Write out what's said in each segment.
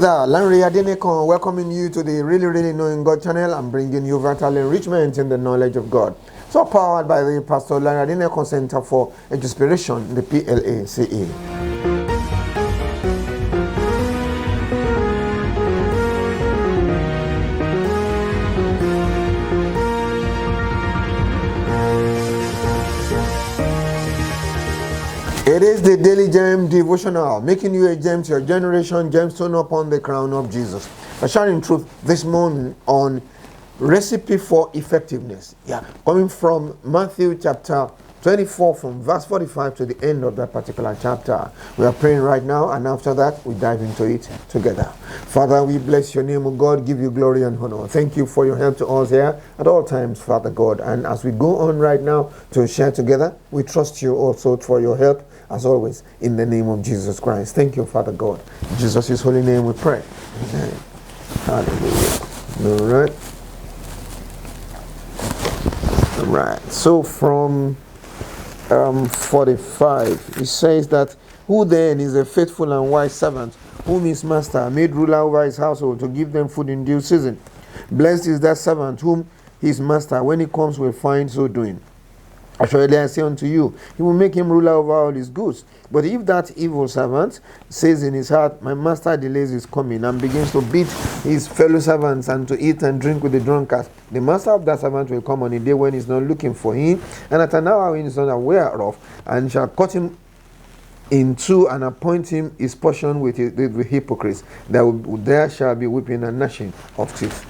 Brother Lanre Adenekan, welcoming you to the Really Knowing God channel and bringing you vital enrichment in the knowledge of God. So powered by the Pastor Lanre Adenekan Center for Inspiration, the PLACE. It is the Daily Gem Devotional, making you a gem to your generation, gemstone upon the crown of Jesus. We're sharing truth this morning on recipe for effectiveness. Coming from Matthew chapter 24 from verse 45 to the end of that particular chapter. We are praying right now, and after that we dive into it together. Father, we bless your name, O God, give you glory and honor. Thank you for your help to us here at all times, Father God. And as we go on right now to share together, we trust you also for your help as always, in the name of Jesus Christ. Thank you, Father God. In Jesus' holy name we pray. Amen. Hallelujah. All right. So from 45, it says that, who then is a faithful and wise servant, whom his master made ruler over his household to give them food in due season? Blessed is that servant whom his master, when he comes, will find so doing. Assuredly I say unto you, he will make him ruler over all his goods. But if that evil servant says in his heart, my master delays his coming, and begins to beat his fellow servants and to eat and drink with the drunkards, the master of that servant will come on a day when he is not looking for him, and at an hour when he is not aware of, and shall cut him in two and appoint him his portion with the hypocrites. There shall be weeping and gnashing of teeth.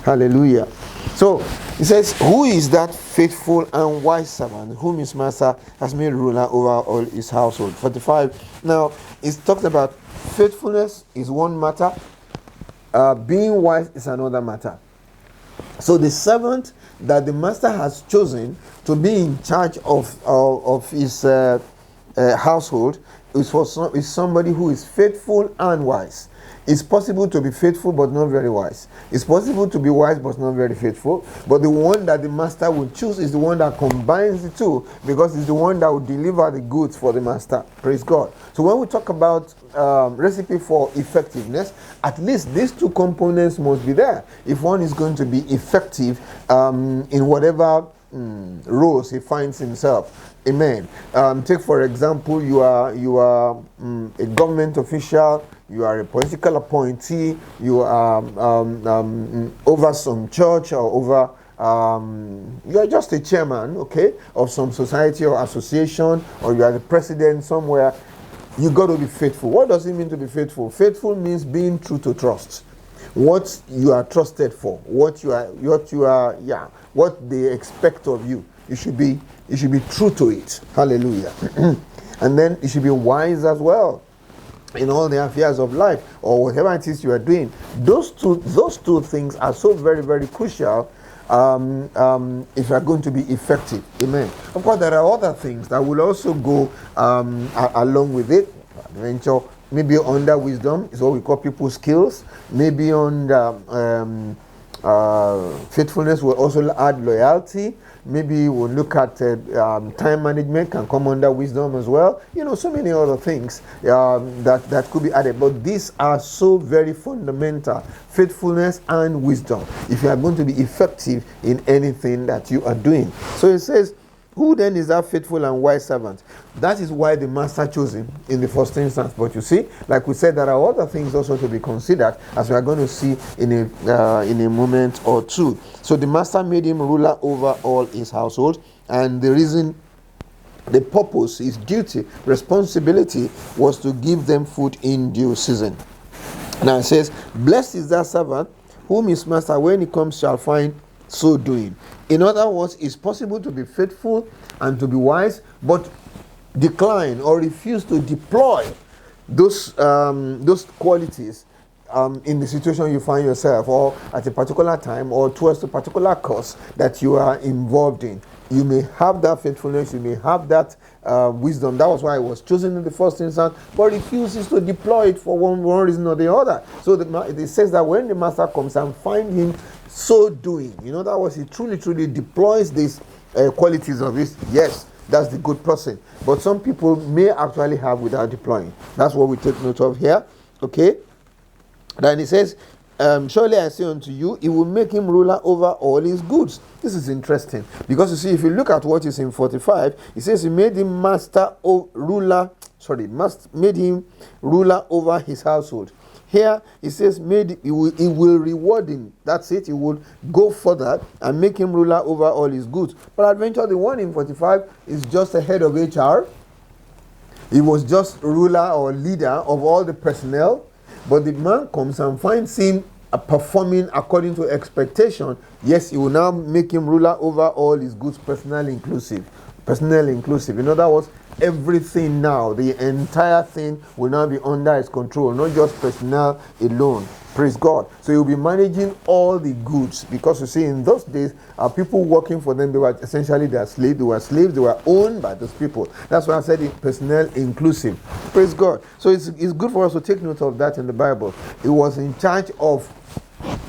Hallelujah. So he says, who is that faithful and wise servant whom his master has made ruler over all his household? 45. Now it's talked about faithfulness is one matter, being wise is another matter. So the servant that the master has chosen to be in charge of his household is somebody who is faithful and wise. It's possible to be faithful but not very wise. It's possible to be wise but not very faithful. But the one that the master will choose is the one that combines the two, because it's the one that will deliver the goods for the master. Praise God. So when we talk about recipe for effectiveness, at least these two components must be there if one is going to be effective in whatever roles he finds himself. Amen. Take for example, you are a government official, you are a political appointee, you are over some church or over you are just a chairman, okay, of some society or association, or you are the president somewhere. You got to be faithful. What does it mean to be faithful? Faithful means being true to trust. What you are trusted for, what they expect of you. You should be true to it. Hallelujah. And then you should be wise as well in all the affairs of life, or whatever it is you are doing. Those two things are so very, very crucial if you are going to be effective. Amen. Of course, there are other things that will also go along with it. Adventure, maybe under wisdom is what we call people skills. Maybe under faithfulness will also add loyalty. Maybe we'll look at time management, can come under wisdom as well. So many other things that could be added. But these are so very fundamental: faithfulness and wisdom, if you are going to be effective in anything that you are doing. So it says, who then is that faithful and wise servant? That is why the master chose him in the first instance. But you see, like we said, there are other things also to be considered, as we are going to see in a moment or two. So the master made him ruler over all his household, and the purpose, his duty, responsibility was to give them food in due season. Now it says, blessed is that servant whom his master, when he comes, shall find so doing. In other words, it's possible to be faithful and to be wise, but decline or refuse to deploy those qualities in the situation you find yourself, or at a particular time, or towards a particular cause that you are involved in. You may have that faithfulness, you may have that wisdom. That was why I was chosen in the first instance, but refuses to deploy it for one reason or the other. So it says that when the master comes and find him so doing, that was, he truly deploys these qualities of his. Yes, that's the good person. But some people may actually have without deploying. That's what we take note of here. Okay. Then he says, surely I say unto you, he will make him ruler over all his goods. This is interesting because you see, if you look at what is in 45, it says he made him made him ruler over his household. Here it says he will reward him. That's it. He will go further and make him ruler over all his goods. But adventure, the one in 45 is just a head of HR. He was just ruler or leader of all the personnel. But the man comes and finds him performing according to expectation. Yes, he will now make him ruler over all his goods, personnel inclusive. In other words, everything now, the entire thing will now be under his control, not just personnel alone. Praise God. So he will be managing all the goods, because you see, in those days, people working for them, they were essentially their slaves. They were slaves. They were owned by those people. That's why I said it, personnel inclusive. Praise God. So it's good for us to take note of that in the Bible. He was in charge of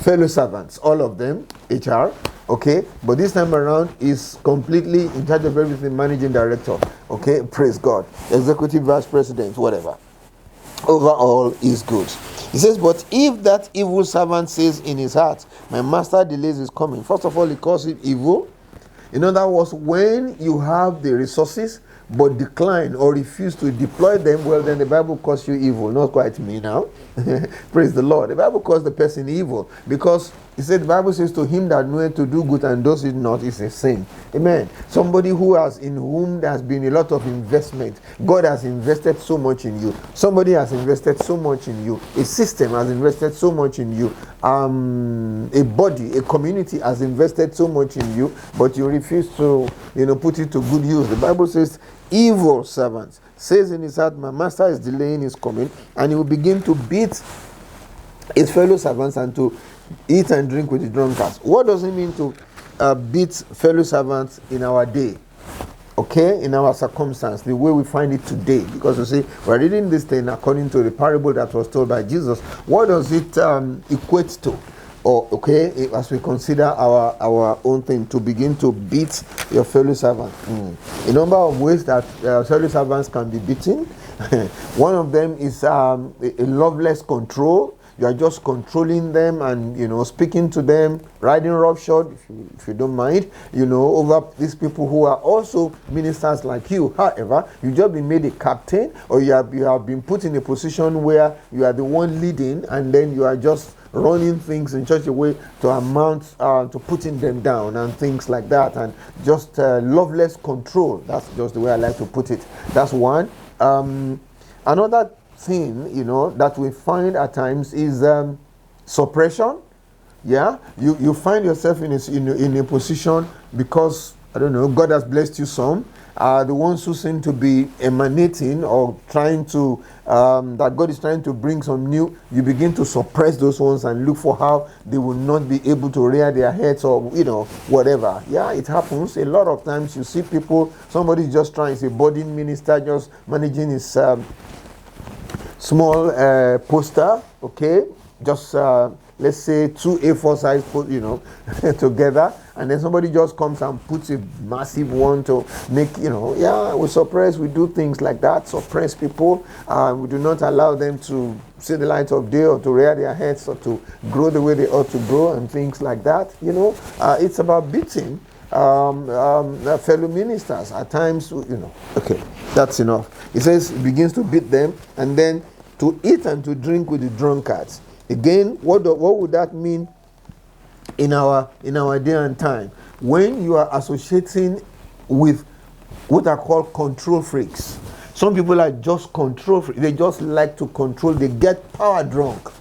fellow servants, all of them, HR. Okay, but this time around is completely in charge of everything, managing director. Okay, praise God. Executive vice president, whatever. Over all is good. He says, but if that evil servant says in his heart, my master delays his coming. First of all, he calls it evil. In other words, when you have the resources but decline or refuse to deploy them, well, then the Bible calls you evil. Not quite me now. Praise the Lord. The Bible calls the person evil because he said, the Bible says, to him that knoweth to do good and does it not is a sin. Amen. Somebody in whom there has been a lot of investment. God has invested so much in you. Somebody has invested so much in you. A system has invested so much in you. A body, a community has invested so much in you, but you refuse to, put it to good use. The Bible says, evil servants says in his heart, my master is delaying his coming, and he will begin to beat his fellow servants and to eat and drink with the drunkards. What does it mean to beat fellow servants in our day? Okay, in our circumstance, the way we find it today. Because you see, we're reading this thing according to the parable that was told by Jesus. What does it equate to? Or okay, as we consider our own thing, to begin to beat your fellow servant. A number of ways that fellow servants can be beaten. One of them is a loveless control. You are just controlling them and, speaking to them, riding roughshod, if you don't mind, over these people who are also ministers like you. However, you've just been made a captain, or you have been put in a position where you are the one leading, and then you are just running things in such a way to amount to putting them down and things like that, and just loveless control. That's just the way I like to put it. That's one. Another thing that we find at times is suppression. You find yourself in a position because God has blessed you some. The ones who seem to be emanating or trying to that God is trying to bring some new, you begin to suppress those ones and look for how they will not be able to rear their heads or whatever. It happens a lot of times. You see people, somebody just trying, is a budding minister just managing his small poster, okay, just let's say 2 A4 size together, and then somebody just comes and puts a massive one to make, we suppress, we do things like that, suppress people. We do not allow them to see the light of day or to rear their heads or to grow the way they ought to grow and things like that. It's about beating fellow ministers at times. Okay, that's enough. It says it begins to beat them, and then to eat and to drink with the drunkards. Again, what would that mean in our day and time? When you are associating with what are called control freaks. Some people are just control freaks. They just like to control. They get power drunk.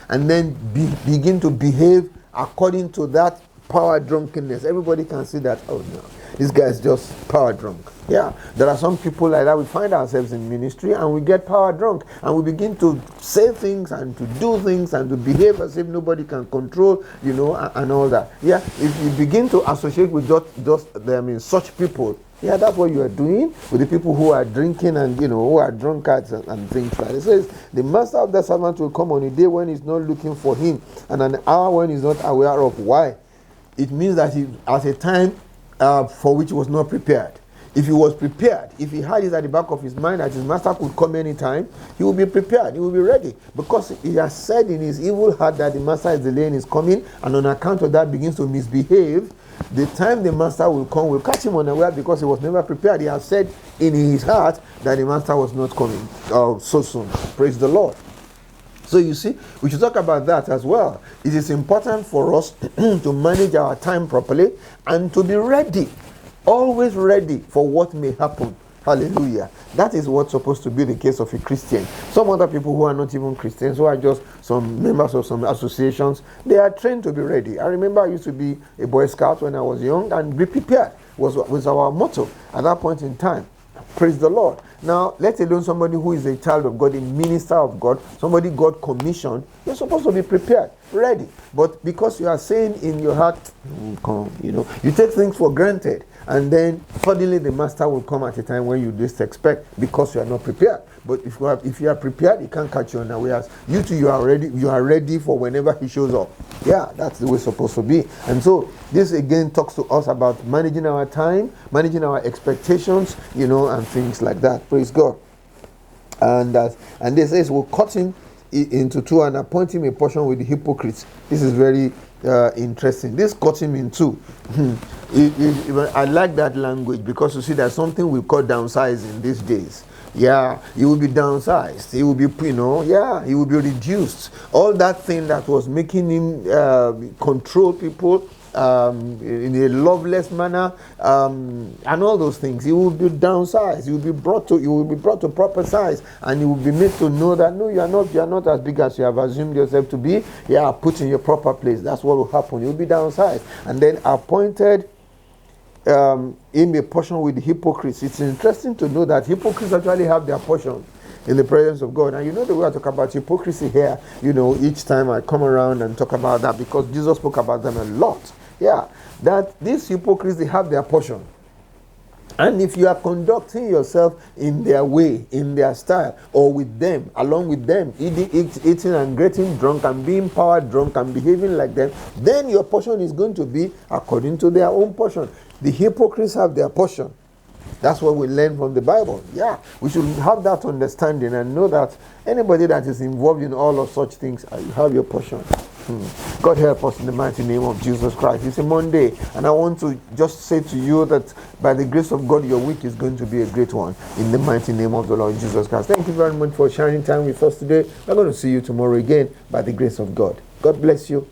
And then begin to behave according to that power drunkenness. Everybody can see that, oh no, this guy is just power drunk. There are some people like that. We find ourselves in ministry and we get power drunk and we begin to say things and to do things and to behave as if nobody can control, and all that. If you begin to associate with just such people, that's what you are doing with the people who are drinking and who are drunkards and things like that. It says the master of the servant will come on a day when he's not looking for him, and an hour when he's not aware of. Why? It means that he at a time for which he was not prepared. If he was prepared, if he had it at the back of his mind that his master could come anytime, he will be prepared, he will be ready. Because he has said in his evil heart that the master is delaying his coming, and on account of that begins to misbehave. The time the master will come will catch him unaware, because he was never prepared. He has said in his heart that the master was not coming so soon. Praise the Lord. So you see, we should talk about that as well. It is important for us to manage our time properly and to be ready, always ready for what may happen. Hallelujah. That is what's supposed to be the case of a Christian. Some other people who are not even Christians, who are just some members of some associations, they are trained to be ready. I remember I used to be a Boy Scout when I was young, and be prepared was our motto at that point in time. Praise the Lord. Now, let alone somebody who is a child of God, a minister of God, somebody God commissioned, you're supposed to be prepared, ready. But because you are saying in your heart, you take things for granted, and then suddenly the master will come at a time when you least expect, because you are not prepared. But if you are prepared, he can't catch you unawares. You too, you are ready for whenever he shows up. Yeah, that's the way it's supposed to be. And so this again talks to us about managing our time, managing our expectations, and things like that. Praise God. And this says we'll cut him into two and appoint him a portion with the hypocrites. This is very interesting. This cut him in two. I like that language, because you see there's something we call downsizing these days. Yeah, he will be downsized. He will be, he will be reduced. All that thing that was making him control people in a loveless manner, and all those things, he will be downsized. You will be brought to proper size, and you will be made to know that no, you are not as big as you have assumed yourself to be. You are put in your proper place. That's what will happen. You will be downsized, and then appointed in a portion with the hypocrites. It's interesting to know that hypocrites actually have their portion in the presence of God. And the way I talk about hypocrisy here, each time I come around and talk about that, because Jesus spoke about them a lot. Yeah, that these hypocrites, they have their portion. And if you are conducting yourself in their way, in their style, or with them, along with them, eating and getting drunk and being power drunk and behaving like them, then your portion is going to be according to their own portion. The hypocrites have their portion. That's what we learn from the Bible. Yeah, we should have that understanding and know that anybody that is involved in all of such things, you have your portion. God help us in the mighty name of Jesus Christ. It's a Monday, and I want to just say to you that by the grace of God, your week is going to be a great one in the mighty name of the Lord Jesus Christ. Thank you very much for sharing time with us today. We're going to see you tomorrow again by the grace of God. God bless you.